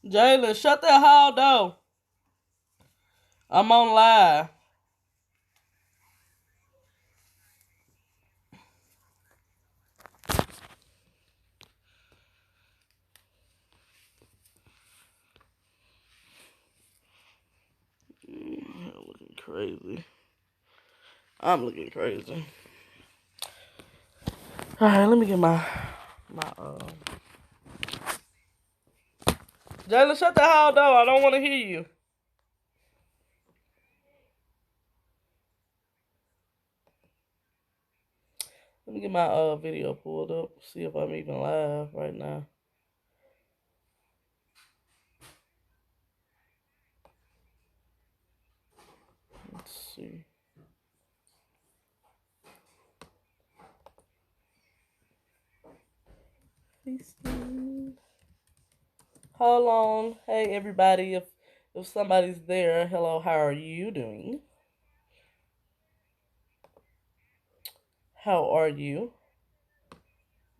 Jalen, shut that hall door. I'm on live. I'm looking crazy. I'm looking crazy. All right, let me get my. Jalen, shut the hall door. I don't want to hear you. Let me get my video pulled up. See if I'm even live right now. Let's see. Hold on. Hey everybody, if somebody's there, hello, how are you doing? How are you?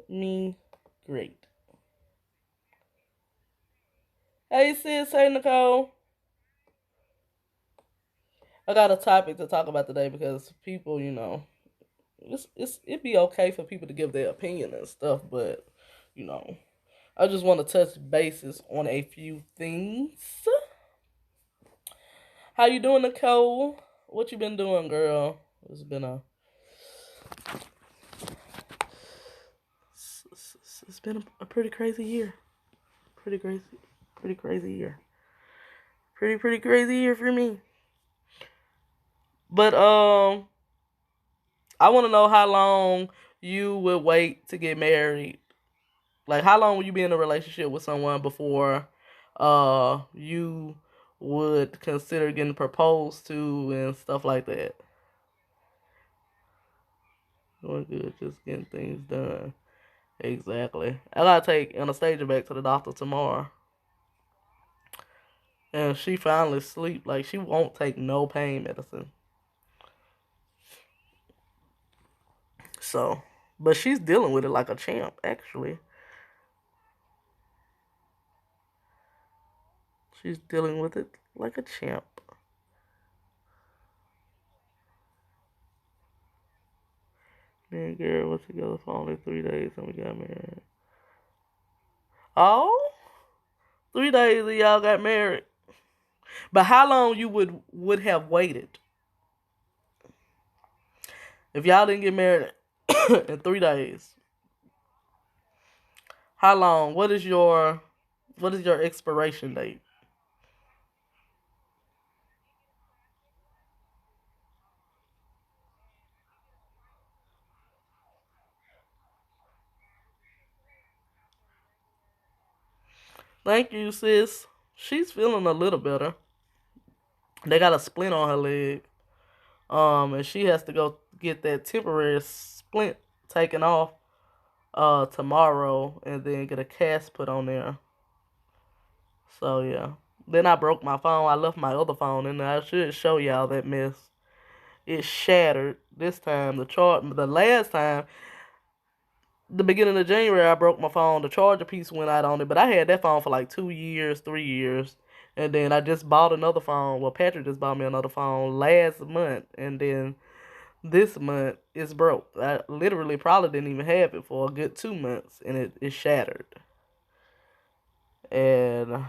Me, great. Hey sis, hey Nicole. I got a topic to talk about today because people, it'd be okay for people to give their opinion and stuff, but you know, I just want to touch bases on a few things. How you doing, Nicole? What you been doing, girl? It's been a it's been a pretty crazy year. Pretty crazy, pretty crazy year. Pretty crazy year for me. But I want to know how long you would wait to get married. Like, how long would you be in a relationship with someone before you would consider getting proposed to and stuff like that? Doing good, just getting things done. Exactly. I gotta take Anastasia back to the doctor tomorrow. And she finally sleep. Like, she won't take no pain medicine. So, but she's dealing with it like a champ, actually. She's dealing with it like a champ. Me and Gary were together for only 3 days and we got married. Oh, 3 days and y'all got married. But how long you would have waited if y'all didn't get married in 3 days? How long? What is your expiration date? Thank you, sis. She's feeling a little better. They got a splint on her leg. And she has to go get that temporary splint taken off tomorrow and then get a cast put on there. So yeah. Then I broke my phone. I left my other phone in there. I should show y'all that mess. It shattered this time. The last time, the beginning of January, I broke my phone. The charger piece went out on it, but I had that phone for like 2 years, 3 years, and then I just bought another phone. Well, Patrick just bought me another phone last month, and then this month it's broke. I literally probably didn't even have it for a good 2 months, and it shattered. And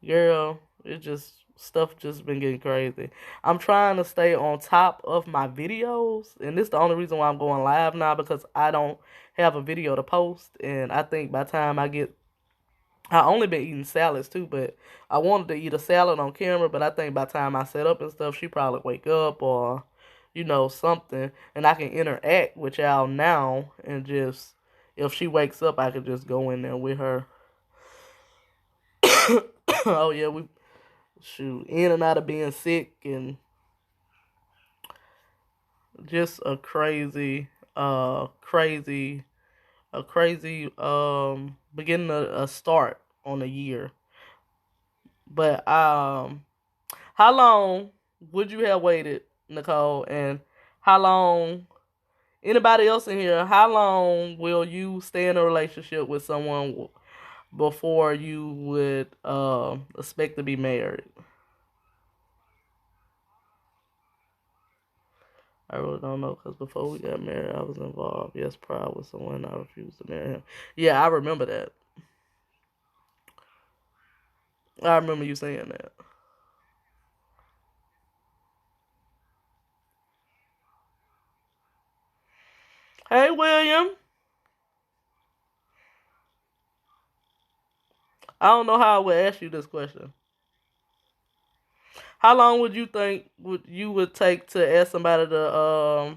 girl, it just stuff just been getting crazy. I'm trying to stay on top of my videos, and this is the only reason why I'm going live now because I don't have a video to post, and I think by the time I only been eating salads too, but I wanted to eat a salad on camera, but I think by the time I set up and stuff, she probably wake up or something, and I can interact with y'all now and just if she wakes up, I could just go in there with her. Oh yeah, we shoot in and out of being sick and just a crazy beginning a start on the year. But how long would you have waited, Nicole? And how long anybody else in here? How long will you stay in a relationship with someone before you would expect to be married? I really don't know because before we got married, I was involved. Yes, proud with someone. I refused to marry him. Yeah, I remember that. I remember you saying that. Hey, William. I don't know how I would ask you this question. How long would you think would take to ask somebody to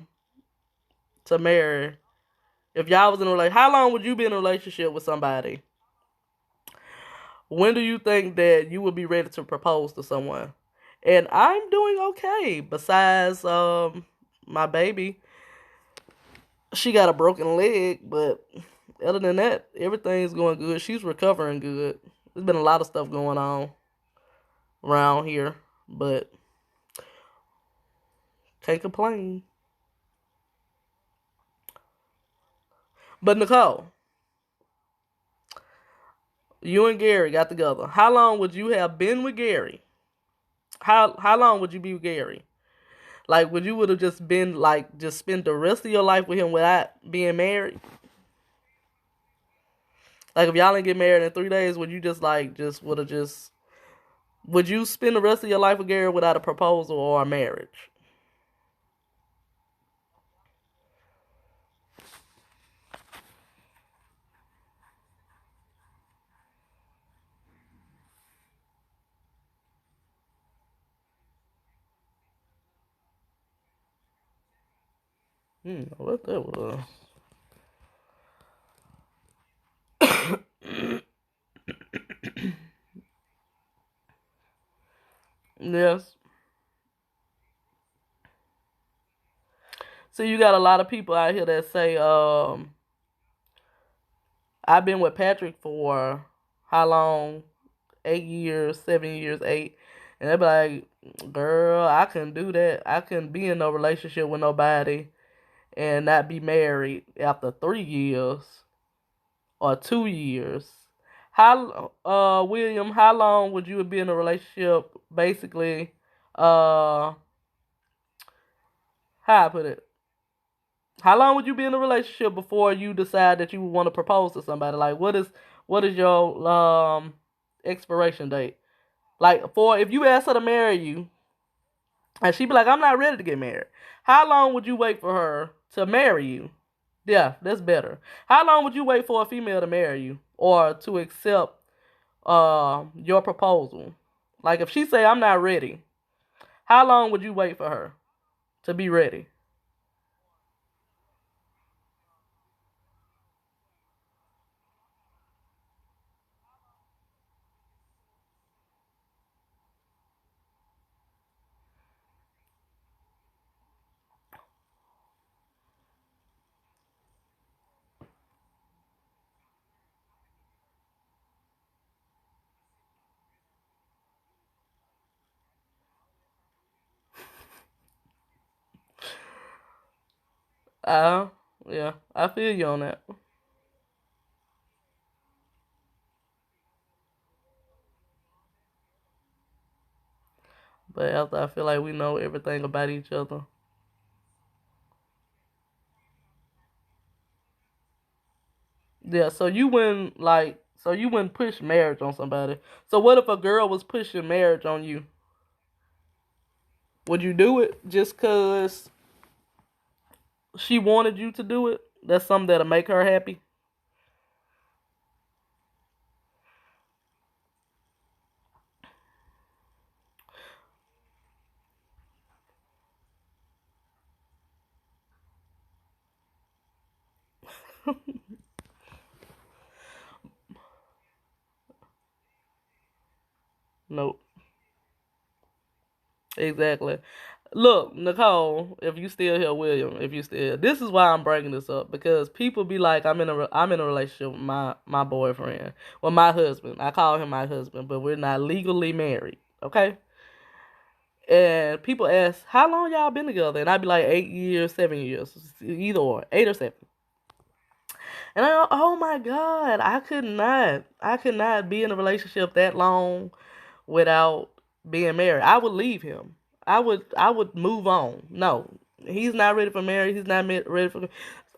marry if y'all was in a relationship? How long would you be in a relationship with somebody? When do you think that you would be ready to propose to someone? And I'm doing okay. Besides, my baby, she got a broken leg, but other than that, everything's going good. She's recovering good. There's been a lot of stuff going on around here, but can't complain. But Nicole, you and Gary got together. How long would you have been with Gary? How long would you be with Gary? Like, would you would have just been like just spend the rest of your life with him without being married? Like, if y'all didn't get married in 3 days, would you just like just would have just would you spend the rest of your life with Gary without a proposal or a marriage? What that was? Yes. So you got a lot of people out here that say, I've been with Patrick for how long? 8 years, 7 years, eight. And they be like, girl, I couldn't do that. I couldn't be in no relationship with nobody and not be married after 3 years or 2 years. How, William, how long would you be in a relationship? Basically, how I put it? How long would you be in a relationship before you decide that you would want to propose to somebody? Like, what is your expiration date? Like, for if you ask her to marry you, and she be like, I'm not ready to get married. How long would you wait for her to marry you? Yeah, that's better. How long would you wait for a female to marry you or to accept your proposal? Like, if she say I'm not ready, how long would you wait for her to be ready? Uh, yeah, I feel you on that. But after I feel like we know everything about each other. Yeah, so you wouldn't push marriage on somebody. So what if a girl was pushing marriage on you? Would you do it just cause she wanted you to do it? That's something that'll make her happy. Nope. Exactly. Look, Nicole, if you still here, William, if you still, this is why I'm bringing this up because people be like, I'm in a relationship with my boyfriend, well, my husband. I call him my husband, but we're not legally married. Okay. And people ask, how long y'all been together? And I'd be like 8 years, 7 years, either or, 8 or 7. And oh my God, I could not be in a relationship that long without being married. I would leave him. I would move on. No, he's not ready for marriage. He's not ready for.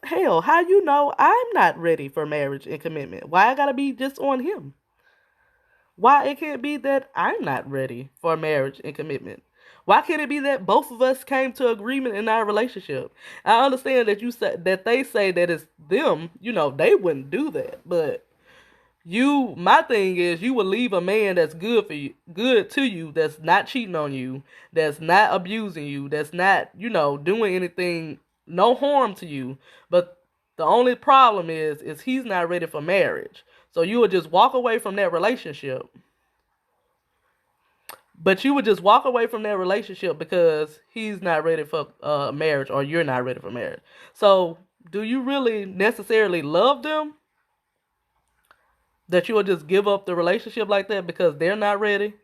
Hell, how you know I'm not ready for marriage and commitment? Why I gotta be just on him? Why it can't be that I'm not ready for marriage and commitment? Why can't it be that both of us came to agreement in our relationship? I understand that you said that they say that it's them. You know they wouldn't do that, but my thing is you would leave a man that's good for you, good to you, that's not cheating on you, that's not abusing you, that's not, doing anything, no harm to you. But the only problem is he's not ready for marriage. So you would just walk away from that relationship. But you would just walk away from that relationship because he's not ready for marriage or you're not ready for marriage. So do you really necessarily love them? That you will just give up the relationship like that because they're not ready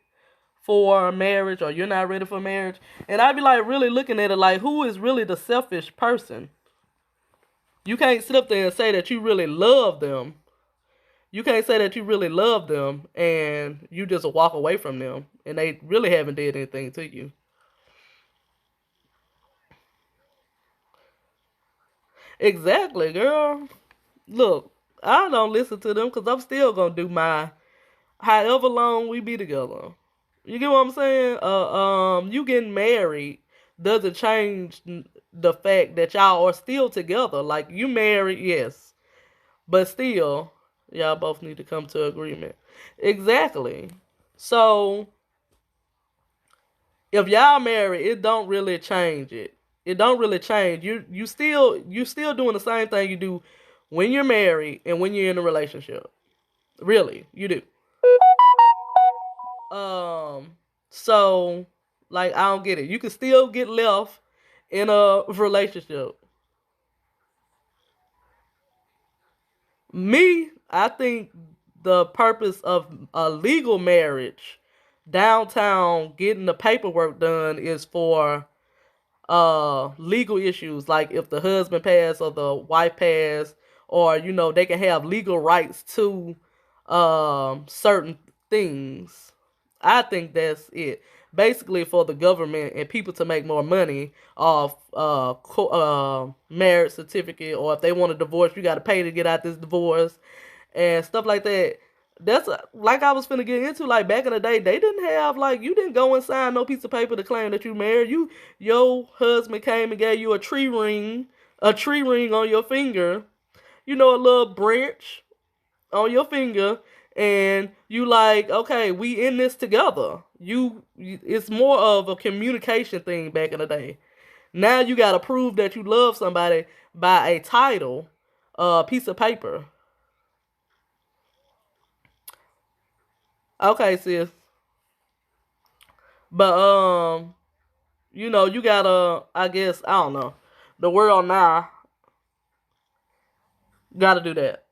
for marriage or you're not ready for marriage? And I'd be like really looking at it like, who is really the selfish person? You can't sit up there and say that you really love them. You can't say that you really love them and you just walk away from them and they really haven't did anything to you. Exactly, girl. Look, I don't listen to them because I'm still gonna do my however long we be together. You get what I'm saying? You getting married doesn't change the fact that y'all are still together. Like you married, yes, but still, y'all both need to come to agreement. Exactly. So if y'all married, it don't really change it. It don't really change. You still doing the same thing you do when you're married and when you're in a relationship. Really, you do. Um, so like I don't get it. You can still get left in a relationship. Me, I think the purpose of a legal marriage downtown getting the paperwork done is for legal issues like if the husband passed or the wife passed or they can have legal rights to certain things. I think that's it. Basically, for the government and people to make more money off marriage certificate, or if they want a divorce, you got to pay to get out this divorce and stuff like that. That's like I was finna get into. Like back in the day, they didn't have like you didn't go and sign no piece of paper to claim that you married. Your husband came and gave you a tree ring on your finger. A little branch on your finger, and you like, okay, we in this together. It's more of a communication thing back in the day. Now you gotta prove that you love somebody by a title, piece of paper. Okay, sis. But you gotta, I guess, I don't know. The world now gotta do that.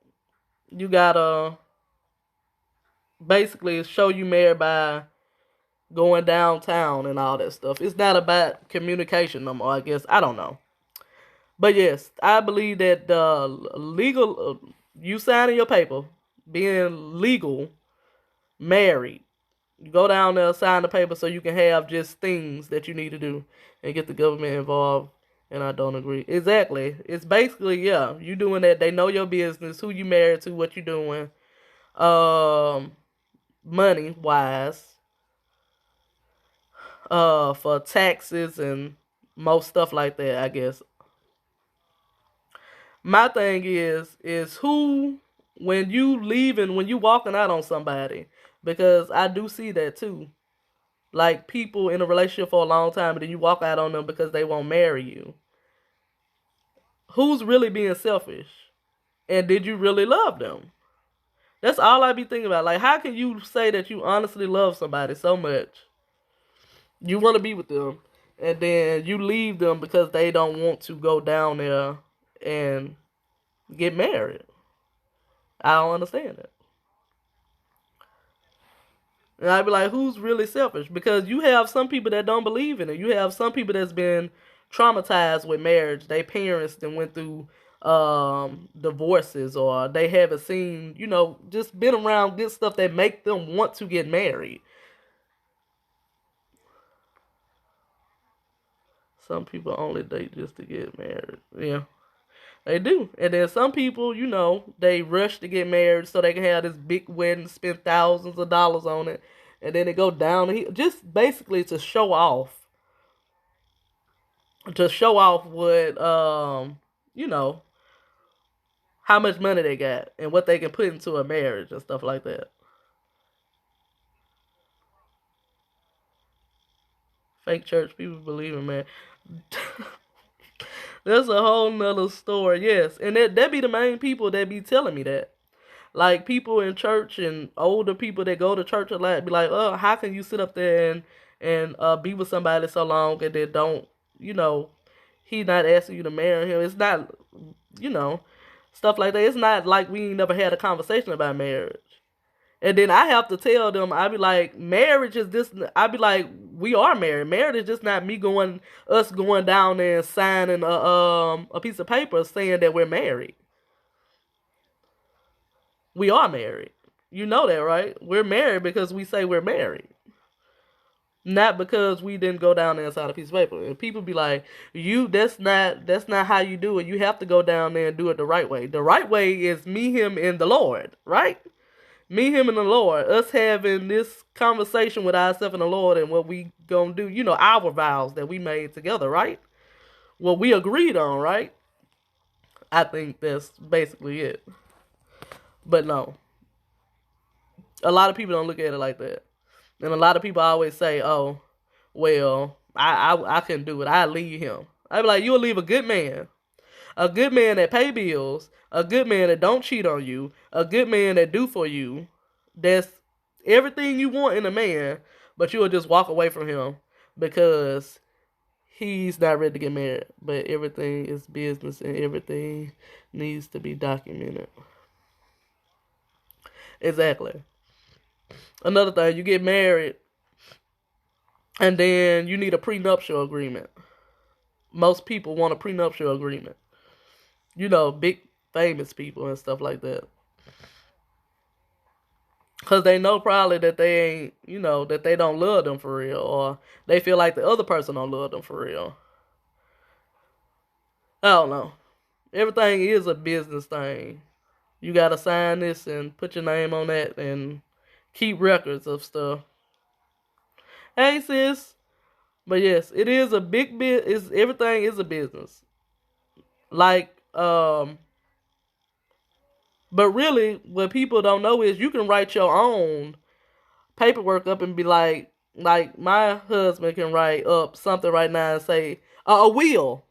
You gotta basically show you married by going downtown and all that stuff. It's not about communication no more, I guess. I don't know. But yes, I believe that the legal, you signing your paper, being legal, married, you go down there, sign the paper so you can have just things that you need to do and get the government involved. And I don't agree. Exactly. It's basically, yeah, you doing that. They know your business, who you married to, what you doing, um, money wise, for taxes and most stuff like that, I guess. My thing is who when you leaving, when you walking out on somebody, because I do see that too. Like people in a relationship for a long time, and then you walk out on them because they won't marry you. Who's really being selfish? And did you really love them? That's all I be thinking about. Like, how can you say that you honestly love somebody so much? You want to be with them, and then you leave them because they don't want to go down there and get married. I don't understand it. And I'd be like, who's really selfish? Because you have some people that don't believe in it. You have some people that's been traumatized with marriage. They parents that went through divorces, or they haven't seen, just been around good stuff that make them want to get married. Some people only date just to get married. Yeah, they do. And then some people, they rush to get married so they can have this big wedding, spend thousands of dollars on it, and then they go down just basically to show off. To show off what you know, how much money they got and what they can put into a marriage and stuff like that. Fake church people believe in man. That's a whole nother story, yes. And that be the main people that be telling me that. Like people in church and older people that go to church a lot be like, oh, how can you sit up there and be with somebody so long and then don't, you know, he not asking you to marry him. It's not, you know, stuff like that. It's not like we ain't never had a conversation about marriage. And then I have to tell them, I be like, marriage is this. I be like, we are married. Marriage is just not us going down there and signing a piece of paper saying that we're married. We are married. You know that, right? We're married because we say we're married. Not because we didn't go down there and sign a piece of paper. And people be like, that's not how you do it. You have to go down there and do it the right way. The right way is me, him, and the Lord, right? Me, him, and the Lord. Us having this conversation with ourselves and the Lord and what we gonna do, our vows that we made together, right? What we agreed on, right? I think that's basically it. But no. A lot of people don't look at it like that. And a lot of people always say, oh, well, I couldn't do it. I leave him. I be like, you'll leave a good man. A good man that pay bills. A good man that don't cheat on you. A good man that do for you. That's everything you want in a man, but you'll just walk away from him because he's not ready to get married. But everything is business and everything needs to be documented. Exactly. Another thing, you get married and then you need a prenuptial agreement. Most people want a prenuptial agreement. Big famous people and stuff like that. Because they know probably that they ain't, that they don't love them for real. Or they feel like the other person don't love them for real. I don't know. Everything is a business thing. You gotta sign this and put your name on that and keep records of stuff. Hey sis. But yes, it is a big bit. Everything is a business. Like, but really, what people don't know is you can write your own paperwork up and be like my husband can write up something right now and say a will,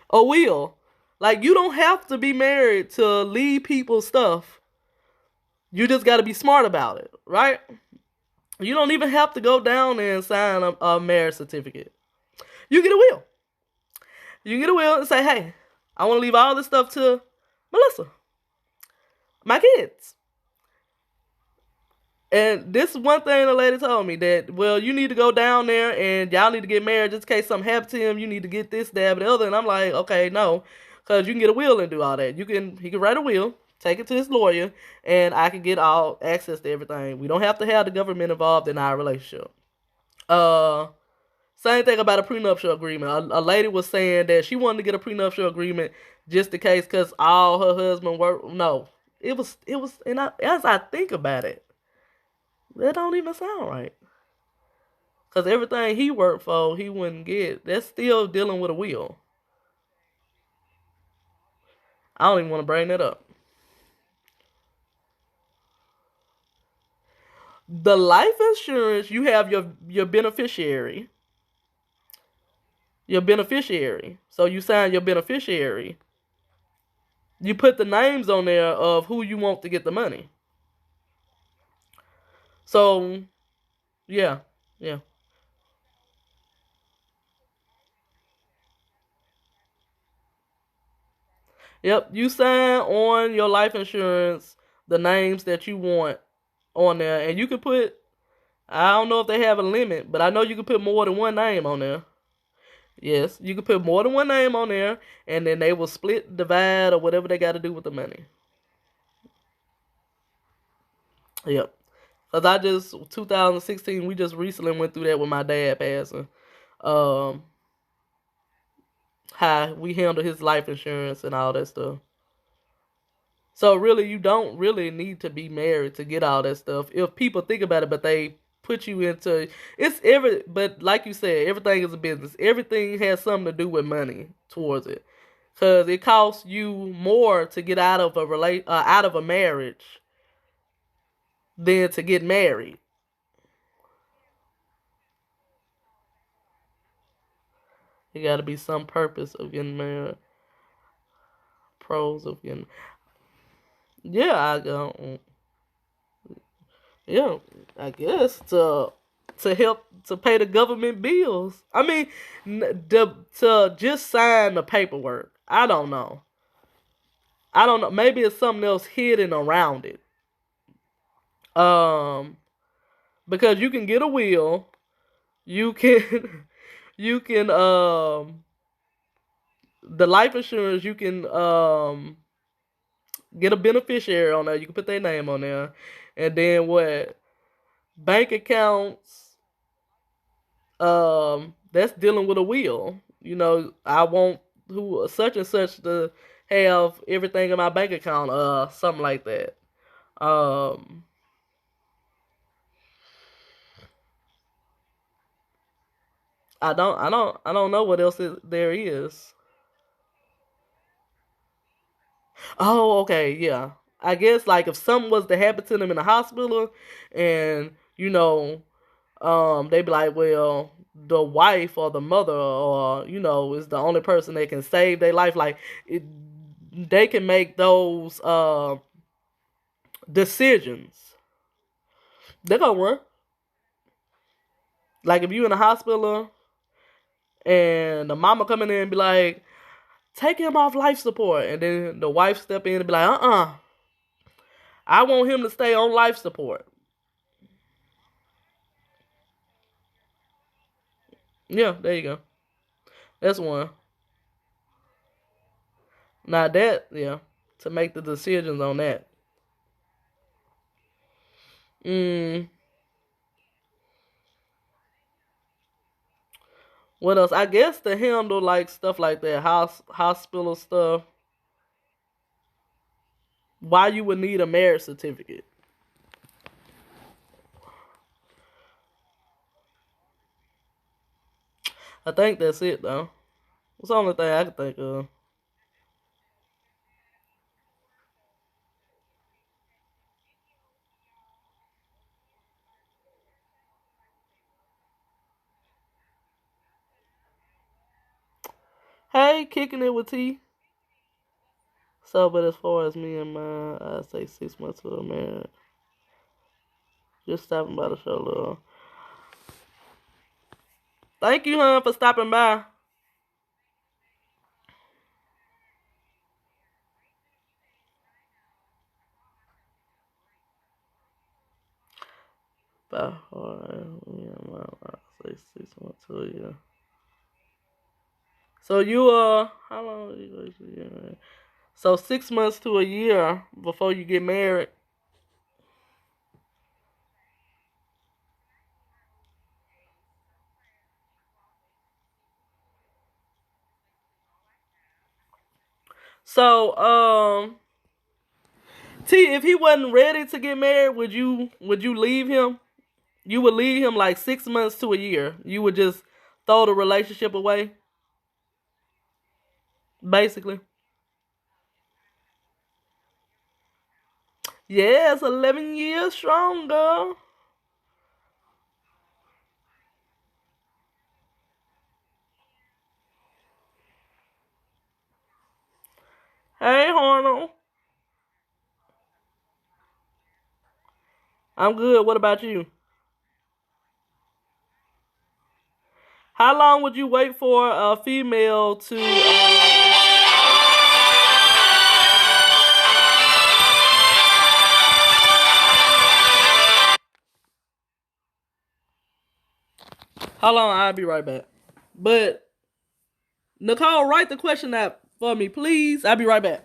a will. Like you don't have to be married to leave people stuff. You just got to be smart about it, right? You don't even have to go down there and sign a marriage certificate. You get a will. You get a will and say, hey, I want to leave all this stuff to Melissa, my kids. And this is one thing the lady told me that, well, you need to go down there and y'all need to get married just in case something happened to him. You need to get this, that, and the other. And I'm like, okay, no, because you can get a will and do all that. He can write a will, take it to his lawyer, and I can get all access to everything. We don't have to have the government involved in our relationship. Uh, Same thing about a prenuptial agreement. A lady was saying that she wanted to get a prenuptial agreement just in case, because all her husband worked. No, and as I think about it, that don't even sound right. Because everything he worked for, he wouldn't get. That's still dealing with a will. I don't even want to bring that up. The life insurance, you have your beneficiary. Your beneficiary. So you sign your beneficiary. You put the names on there of who you want to get the money. So, yeah. Yeah. Yep, you sign on your life insurance the names that you want on there, and you can put. I don't know if they have a limit, but I know you can put more than one name on there. Yes, you can put more than one name on there, and then they will split, divide, or whatever they got to do with the money. Yep. Cause I just 2016, we just recently went through that with my dad passing. Um, how we handle his life insurance and all that stuff. So really, you don't really need to be married to get all that stuff. If people think about it, but they put you into it's every. But like you said, everything is a business. Everything has something to do with money towards it, because it costs you more to get out of out of a marriage than to get married. There got to be some purpose of getting married. Pros of getting. Yeah, I go. Yeah, I guess to help to pay the government bills. I mean, to just sign the paperwork. I don't know. I don't know. Maybe it's something else hidden around it. Um, because you can get a will, you can, you can the life insurance you can get a beneficiary on there. You can put their name on there, and then what? Bank accounts, that's dealing with a will. I want who such and such to have everything in my bank account, something like that. Um, I don't know what else there is. Oh, okay, yeah. I guess like if something was to happen to them in the hospital, and they'd be like, well, the wife or the mother or is the only person that can save their life. Like it, they can make those decisions. They're gonna run. Like if you in the hospital and the mama come in there and be like, take him off life support, and then the wife step in and be like, I want him to stay on life support. Yeah, there you go. That's one. Now that, yeah, to make the decisions on that. Mm, what else? I guess to handle like stuff like that, hospital stuff. Why you would need a marriage certificate? I think that's it though. It's the only thing I can think of. Hey, kicking it with T. So, but as far as me and my, I say 6 months to a marriage. Just stopping by the show, little. Thank you, hon, for stopping by. By heart, me and my, I say 6 months to a year. So you how long? So 6 months to a year before you get married. So T, if he wasn't ready to get married, would you leave him? You would leave him like 6 months to a year. You would just throw the relationship away, basically. Yes, 11 years strong, girl. Hey, Arnold. I'm good. What about you? How long would you wait for a female to? How long? I'll be right back. But Nicole, write the question out for me, please. I'll be right back.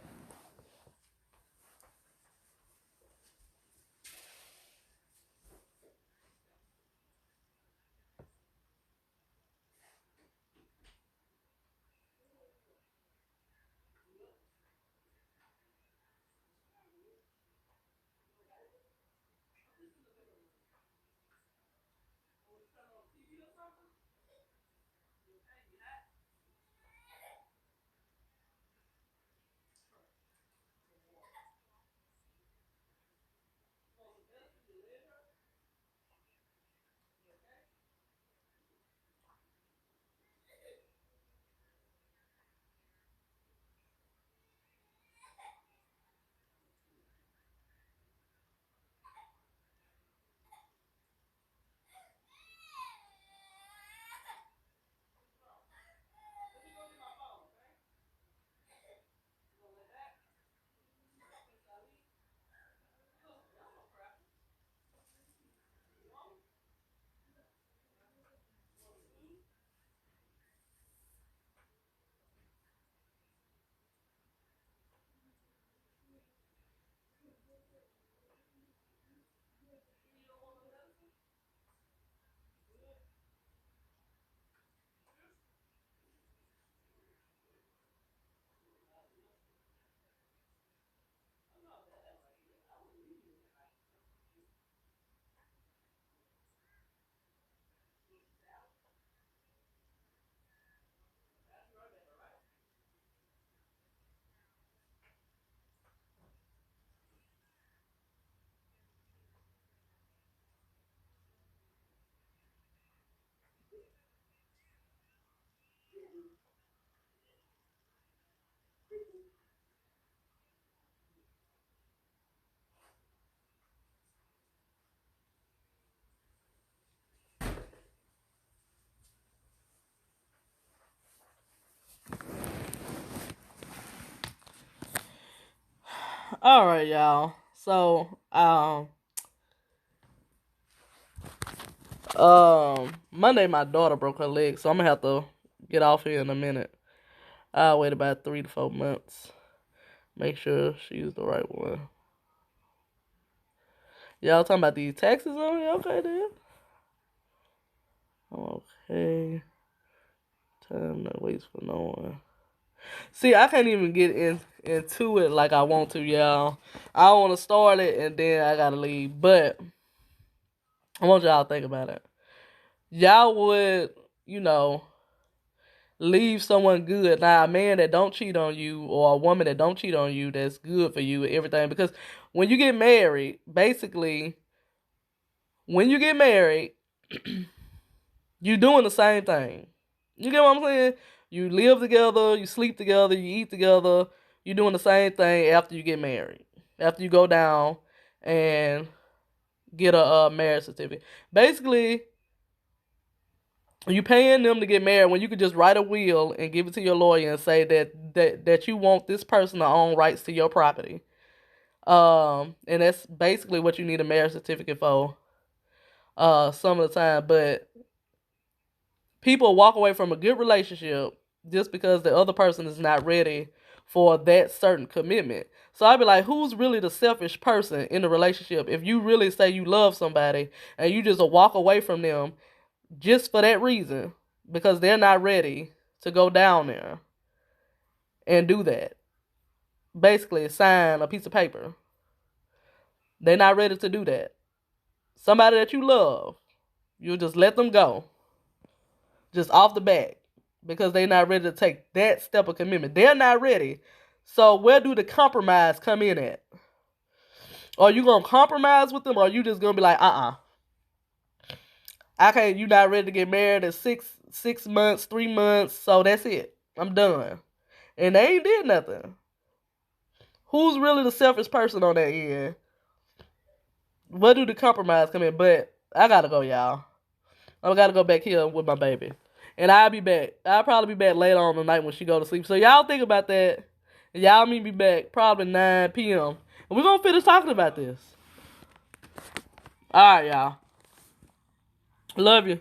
All right, y'all. So, Monday my daughter broke her leg, so I'm gonna have to get off here in a minute. I'll wait about 3 to 4 months. Make sure she's the right one. Y'all talking about these taxes on me? Okay, then. Okay. Time that waits for no one. See, I can't even get into it like I want to, y'all. I want to start it and then I gotta leave. But I want y'all to think about it. Y'all would, leave someone good. Now, a man that don't cheat on you or a woman that don't cheat on you, that's good for you and everything. Because when you get married, basically, when you get married, you're doing the same thing. You get what I'm saying? You live together, you sleep together, you eat together. You're doing the same thing after you get married. After you go down and get a marriage certificate. Basically, you paying them to get married when you could just write a will and give it to your lawyer and say that you want this person to own rights to your property. And that's basically what you need a marriage certificate for. Some of the time, but people walk away from a good relationship just because the other person is not ready for that certain commitment. So I'd be like, who's really the selfish person in the relationship? If you really say you love somebody and you just walk away from them just for that reason, because they're not ready to go down there and do that. Basically, sign a piece of paper. They're not ready to do that. Somebody that you love, you just let them go. Just off the bat. Because they're not ready to take that step of commitment. They're not ready. So where do the compromise come in at? Are you going to compromise with them, or are you just going to be like, I can't, you not ready to get married in 6 months, 3 months, so that's it. I'm done. And they ain't did nothing. Who's really the selfish person on that end? Where do the compromise come in? But I gotta go, y'all. I gotta go back here with my baby. And I'll be back. I'll probably be back later on tonight when she go to sleep. So y'all think about that. Y'all meet me back probably 9 p.m. And we're gonna finish talking about this. Alright, y'all. Love you.